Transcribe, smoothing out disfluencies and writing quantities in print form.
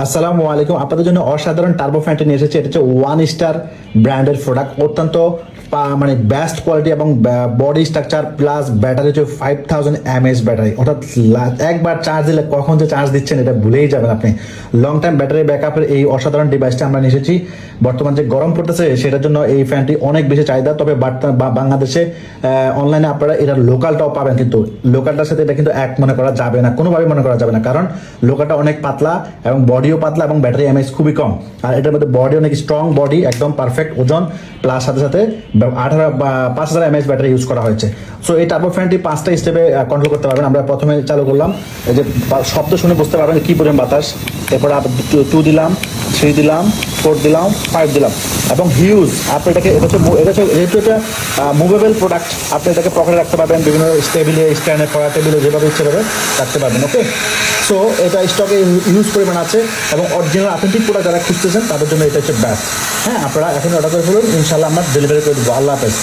আসসালামু আলাইকুম। আপনাদের জন্য অসাধারণ টার্বো ফ্যানটি নিয়ে এসেছে। এটা হচ্ছে ওয়ান স্টার ব্র্যান্ডের প্রোডাক্ট, অত্যন্ত মানে বেস্ট কোয়ালিটি এবং বডি স্ট্রাকচার প্লাস ব্যাটারি হচ্ছে 5000 mAh ব্যাটারি, অর্থাৎ একবার চার্জ দিলে কখন যে চার্জ দিচ্ছেন এটা ভুলেই যাবেন আপনি। লং টাইম ব্যাটারি ব্যাকআপের এই অসাধারণ ডিভাইসটা আমরা নিয়ে এসেছি। বর্তমান যে গরম পড়তেছে সেটার জন্য এই ফ্যানটি অনেক বেশি চাহিদা, তবে বাংলাদেশে অনলাইনে আপনারা এটার লোকালটাও পাবেন, কিন্তু লোকালটার সাথে এটা কিন্তু এক মনে করা যাবে না, কোনোভাবে মনে করা যাবে না, কারণ লোকালটা অনেক পাতলা এবং বডিও পাতলা এবং ব্যাটারি এমএএইচ খুবই কম। আর এটার মধ্যে বডি অনেক স্ট্রং বডি, একদম পারফেক্ট ওজন, প্লাস সাথে সাথে 5000 mAh ব্যাটারি ইউজ করা হয়েছে। সো এই টার্বো ফ্যানটি 5টা স্টেপে কন্ট্রোল করতে পারবেন। আমরা প্রথমে চালু করলাম, এই যে শব্দ শুনে বুঝতে পারবেন কি পরিমাণ বাতাস। এরপরে 2 দিলাম, 3 দিলাম, 4 দিলাম, 5 দিলাম এবং হিউজ। আপনি এটাকে যেহেতু এটা মুভেবল প্রোডাক্ট, আপনি এটাকে পকেটে রাখতে পারবেন, বিভিন্ন টেবিলে, স্ট্যান্ডে, পড়া টেবিলে, যেভাবে ইচ্ছে করে রাখতে পারবেন। ওকে, সো এটা স্টকে ইউজ পরিমাণ আছে এবং অরিজিনাল অথেন্টিক প্রোডাক্ট যারা খুঁজতেছেন তাদের জন্য এটা হচ্ছে বেস্ট। হ্যাঁ, আপনারা এখন অর্ডার করে ফেলুন, ইনশাল্লাহ আমরা ডেলিভারি করে দেবো। আল্লাহ হাফেজ।